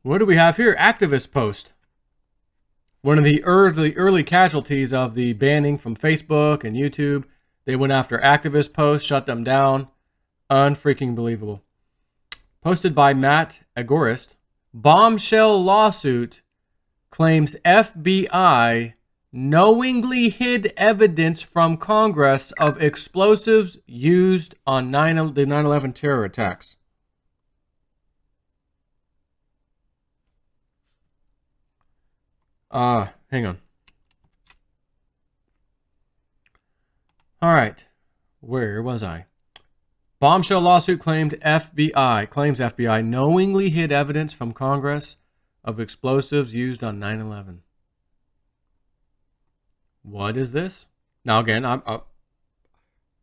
What do we have here? Activist post. One of the early casualties of the banning from Facebook and YouTube. They went after activist posts, shut them down. Unfreaking believable. Posted by Matt Agorist. Bombshell lawsuit claims FBI knowingly hid evidence from Congress of explosives used on the 9/11 terror attacks. Hang on. All right. Where was I? Bombshell lawsuit claims FBI knowingly hid evidence from Congress of explosives used on 9/11. What is this? Now again,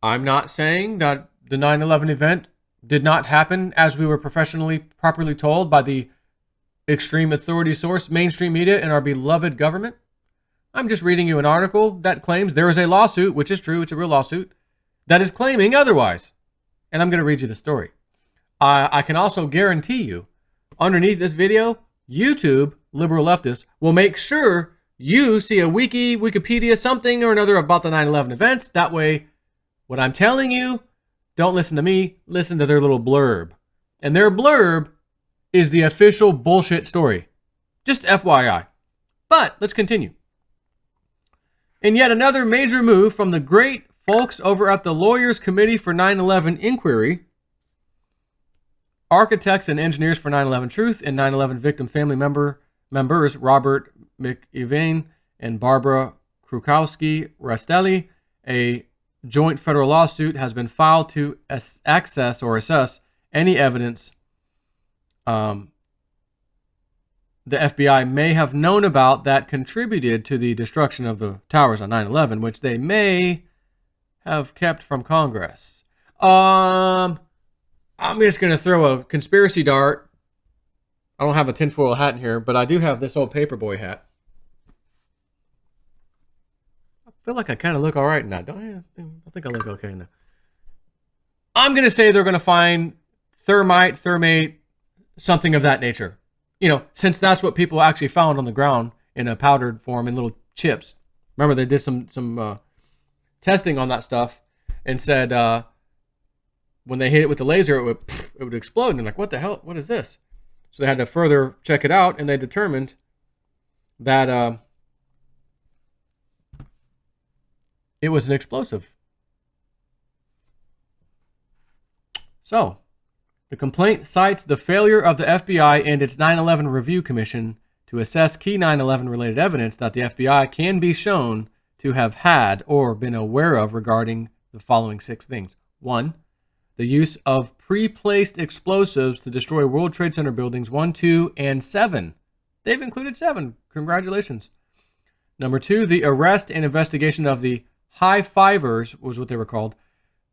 I'm not saying that the 9/11 event did not happen as we were properly told by the extreme authority source, mainstream media, and our beloved government. I'm just reading you an article that claims there is a lawsuit, which is true, it's a real lawsuit, that is claiming otherwise. And I'm going to read you the story. I can also guarantee you, underneath this video, YouTube, liberal leftists, will make sure you see a Wikipedia, something or another about the 9/11 events. That way, what I'm telling you, don't listen to me, listen to their little blurb. And their blurb is the official bullshit story. Just FYI. But let's continue. In yet another major move from the great folks over at the Lawyers Committee for 9/11 Inquiry, architects and engineers for 9/11 Truth and 9/11 victim family members Robert McEvane and Barbara Krukowski-Rastelli, a joint federal lawsuit has been filed to access or assess any evidence the FBI may have known about that contributed to the destruction of the towers on 9/11, which they may have kept from Congress. I'm just going to throw a conspiracy dart. I don't have a tinfoil hat in here, but I do have this old paperboy hat. I feel like I kind of look all right in that, don't I? I think I look okay in that. I'm going to say they're going to find thermite, something of that nature. You know, since that's what people actually found on the ground in a powdered form in little chips. Remember, they did some testing on that stuff and said when they hit it with the laser, it would explode. And they're like, what the hell? What is this? So they had to further check it out, and they determined that it was an explosive. So the complaint cites the failure of the FBI and its 9/11 Review Commission to assess key 9/11 related evidence that the FBI can be shown to have had or been aware of regarding the following 6 things. 1, the use of pre-placed explosives to destroy World Trade Center buildings 1, 2, and 7. They've included 7. Congratulations. Number 2, the arrest and investigation of the high fivers was what they were called.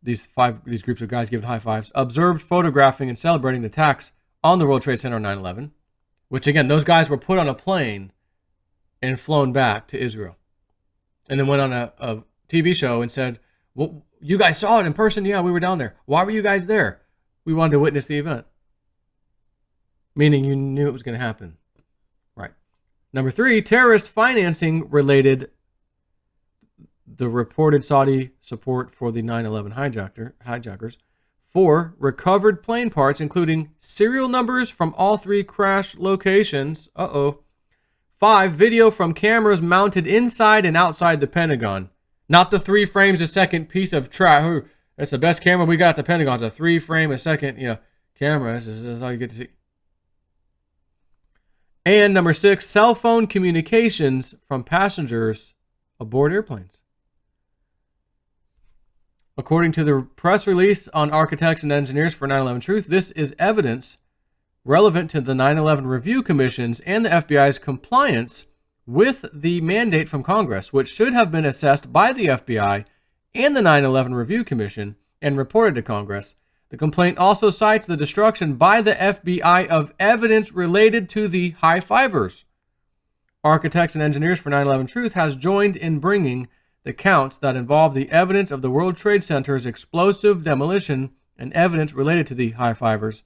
These groups of guys giving high fives, observed photographing and celebrating the attacks on the World Trade Center on 9/11, which again, those guys were put on a plane and flown back to Israel. And then went on a TV show and said, well, you guys saw it in person? Yeah, we were down there. Why were you guys there? We wanted to witness the event. Meaning you knew it was going to happen. Right. Number 3, terrorist financing related the reported Saudi support for the 9/11 hijackers. 4, recovered plane parts, including serial numbers from all 3 crash locations. 5, video from cameras mounted inside and outside the Pentagon. Not the 3 frames a second piece of trash. That's the best camera we got at the Pentagon. It's a 3 frame a second, camera. This is all you get to see. And number 6, cell phone communications from passengers aboard airplanes. According to the press release on architects and engineers for 9/11 Truth, this is evidence relevant to the 9/11 Review Commission's and the FBI's compliance with the mandate from Congress, which should have been assessed by the FBI and the 9/11 Review Commission and reported to Congress. The complaint also cites the destruction by the FBI of evidence related to the high fivers. Architects and engineers for 9/11 Truth has joined in bringing the counts that involve the evidence of the World Trade Center's explosive demolition and evidence related to the high fivers.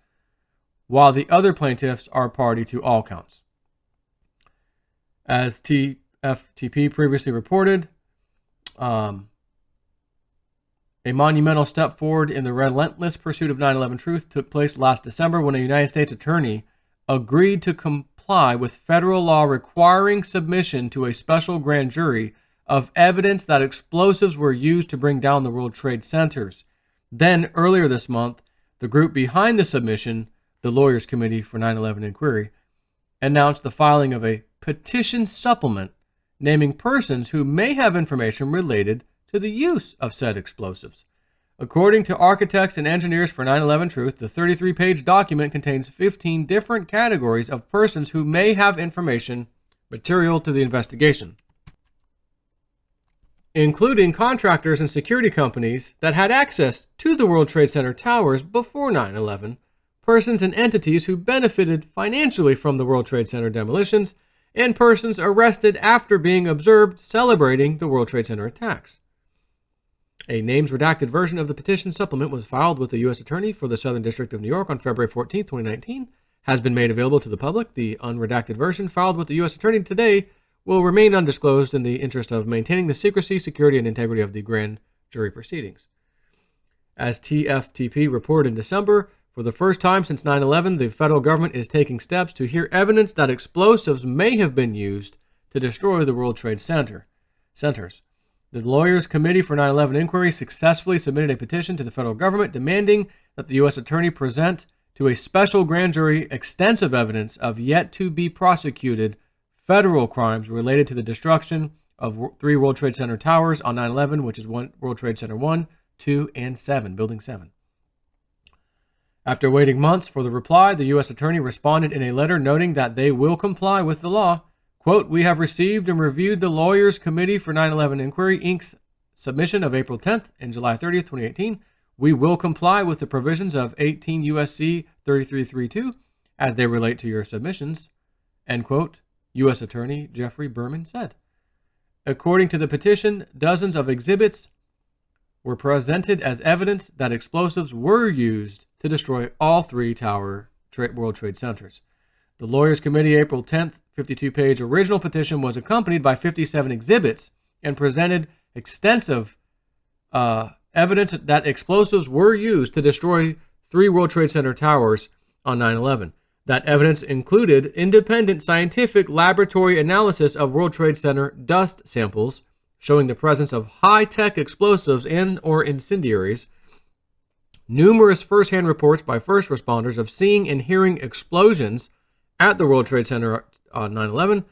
while the other plaintiffs are party to all counts. As TFTP previously reported, a monumental step forward in the relentless pursuit of 9/11 truth took place last December when a United States attorney agreed to comply with federal law requiring submission to a special grand jury of evidence that explosives were used to bring down the World Trade Centers. Then, earlier this month, the group behind the submission, the Lawyers Committee for 9/11 Inquiry, announced the filing of a petition supplement naming persons who may have information related to the use of said explosives. According to architects and engineers for 9/11 Truth, the 33-page document contains 15 different categories of persons who may have information material to the investigation, including contractors and security companies that had access to the World Trade Center towers before 9/11, persons and entities who benefited financially from the World Trade Center demolitions, and persons arrested after being observed celebrating the World Trade Center attacks. A names redacted version of the petition supplement was filed with the U.S. Attorney for the Southern District of New York on February 14, 2019, has been made available to the public. The unredacted version filed with the U.S. Attorney today will remain undisclosed in the interest of maintaining the secrecy, security, and integrity of the grand jury proceedings. As TFTP reported in December, for the first time since 9/11, the federal government is taking steps to hear evidence that explosives may have been used to destroy the World Trade Centers. The Lawyers Committee for 9/11 Inquiry successfully submitted a petition to the federal government demanding that the U.S. Attorney present to a special grand jury extensive evidence of yet-to-be-prosecuted federal crimes related to the destruction of 3 World Trade Center towers on 9/11, which is World Trade Center 1, 2, and 7, Building 7. After waiting months for the reply, the U.S. Attorney responded in a letter noting that they will comply with the law. Quote, "We have received and reviewed the Lawyers Committee for 9/11 Inquiry, Inc.'s submission of April 10th and July 30th, 2018. We will comply with the provisions of 18 U.S.C. 3332 as they relate to your submissions," end quote, U.S. Attorney Jeffrey Berman said. According to the petition, dozens of exhibits were presented as evidence that explosives were used to destroy all 3 World Trade Centers. The Lawyers Committee April 10th 52-page original petition was accompanied by 57 exhibits and presented extensive evidence that explosives were used to destroy 3 World Trade Center towers on 9/11. That evidence included independent scientific laboratory analysis of World Trade Center dust samples showing the presence of high-tech explosives and/or incendiaries, numerous first-hand reports by first responders of seeing and hearing explosions at the World Trade Center on 9/11,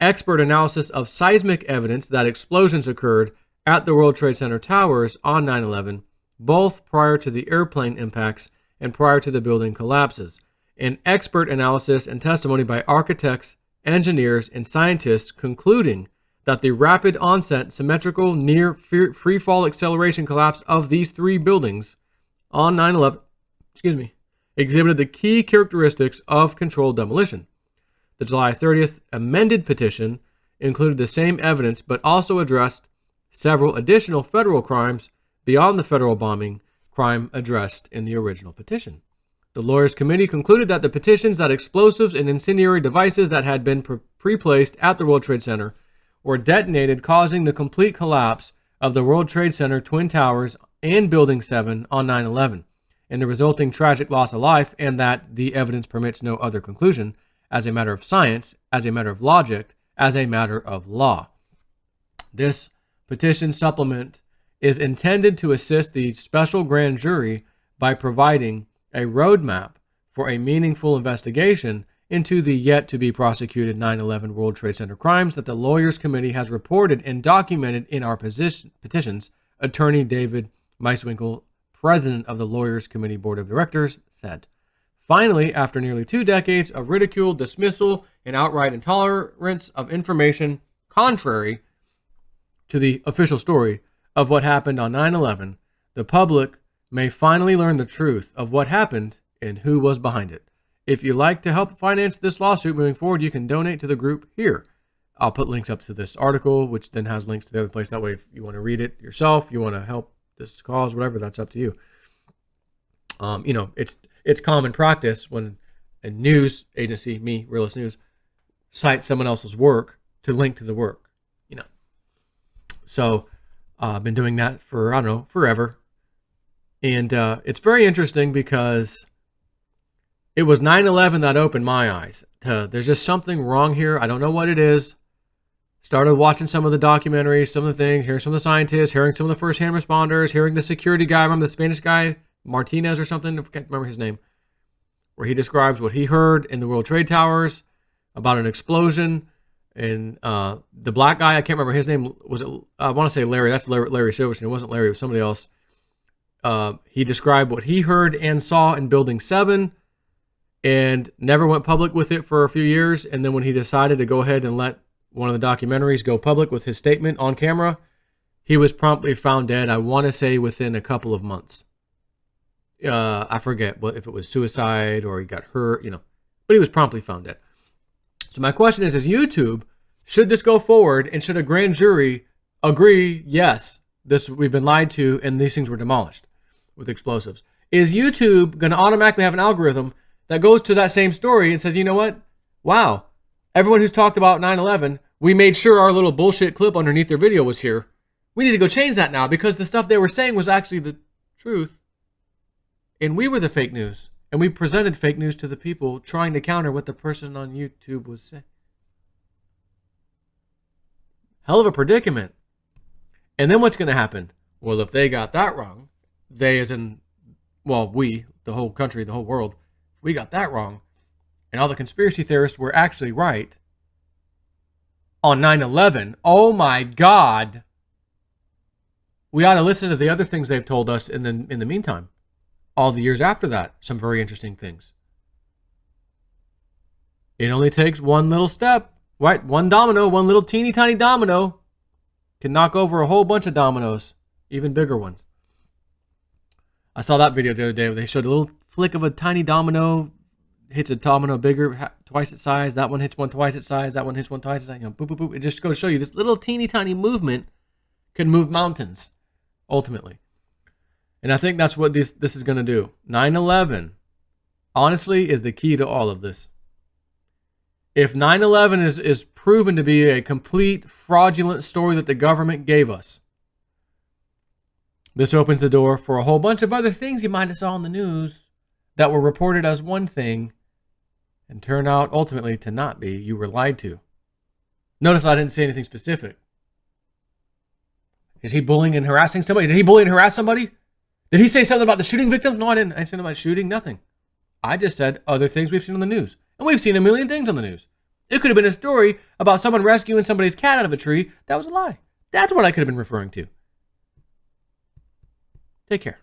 expert analysis of seismic evidence that explosions occurred at the World Trade Center towers on 9/11, both prior to the airplane impacts and prior to the building collapses, and expert analysis and testimony by architects, engineers, and scientists concluding that the rapid onset, symmetrical, near free-fall acceleration collapse of these 3 buildings on 9/11, exhibited the key characteristics of controlled demolition. The July 30th amended petition included the same evidence, but also addressed several additional federal crimes beyond the federal bombing crime addressed in the original petition. The Lawyers Committee concluded that the petitions that explosives and incendiary devices that had been pre-placed at the World Trade Center were detonated, causing the complete collapse of the World Trade Center Twin Towers and Building 7 on 9/11, and the resulting tragic loss of life, and that the evidence permits no other conclusion as a matter of science, as a matter of logic, as a matter of law. This petition supplement is intended to assist the special grand jury by providing a roadmap for a meaningful investigation into the yet-to-be-prosecuted 9/11 World Trade Center crimes that the Lawyers Committee has reported and documented in our petitions, Attorney David Meiswinkle, president of the Lawyers Committee Board of Directors, said. Finally, after nearly 2 decades of ridicule, dismissal, and outright intolerance of information contrary to the official story of what happened on 9/11, the public may finally learn the truth of what happened and who was behind it. If you'd like to help finance this lawsuit moving forward, you can donate to the group here. I'll put links up to this article, which then has links to the other place. That way, if you want to read it yourself, you want to help this cause, whatever, that's up to you. It's common practice when a news agency, me, Realist News, cite someone else's work to link to the work, you know. So I've been doing that for, I don't know, forever. And it's very interesting because it was 9/11 that opened my eyes. There's just something wrong here. I don't know what it is. Started watching some of the documentaries, some of the things, hearing some of the scientists, hearing some of the first-hand responders, hearing the security guy, remember the Spanish guy, Martinez or something? I can't remember his name. Where he describes what he heard in the World Trade Towers about an explosion. And the black guy, I can't remember his name. Was it? I want to say Larry. That's Larry Silverstein. It wasn't Larry. It was somebody else. He described what he heard and saw in Building 7 and never went public with it for a few years. And then when he decided to go ahead and let one of the documentaries go public with his statement on camera, he was promptly found dead, I want to say within a couple of months. I forget if it was suicide or he got hurt, you know, but he was promptly found dead. So my question is YouTube, should this go forward and should a grand jury agree, yes, we've been lied to and these things were demolished with explosives? Is YouTube going to automatically have an algorithm that goes to that same story and says, you know what? Wow, everyone who's talked about 9/11, we made sure our little bullshit clip underneath their video was here. We need to go change that now because the stuff they were saying was actually the truth. And we were the fake news. And we presented fake news to the people trying to counter what the person on YouTube was saying. Hell of a predicament. And then what's going to happen? Well, if they got that wrong, they as in, well, we, the whole country, the whole world, we got that wrong. And all the conspiracy theorists were actually right on 9/11. Oh my God. We ought to listen to the other things they've told us in the meantime. All the years after that, some very interesting things. It only takes one little step, right? One domino, one little teeny tiny domino can knock over a whole bunch of dominoes, even bigger ones. I saw that video the other day where they showed a little flick of a tiny domino, hits a domino bigger, twice its size. That one hits one twice its size. That one hits one twice its size. You know, boop, boop, boop. It just goes to show you this little teeny tiny movement can move mountains, ultimately. And I think that's what this is going to do. 9/11, honestly, is the key to all of this. If 9/11 is proven to be a complete fraudulent story that the government gave us, this opens the door for a whole bunch of other things you might have saw on the news that were reported as one thing and turn out ultimately to not be. You were lied to. Notice I didn't say anything specific. Is he bullying and harassing somebody? Did he bully and harass somebody? Did he say something about the shooting victim? No, I didn't. I didn't say anything about shooting, nothing. I just said other things we've seen on the news. And we've seen a million things on the news. It could have been a story about someone rescuing somebody's cat out of a tree. That was a lie. That's what I could have been referring to. Take care.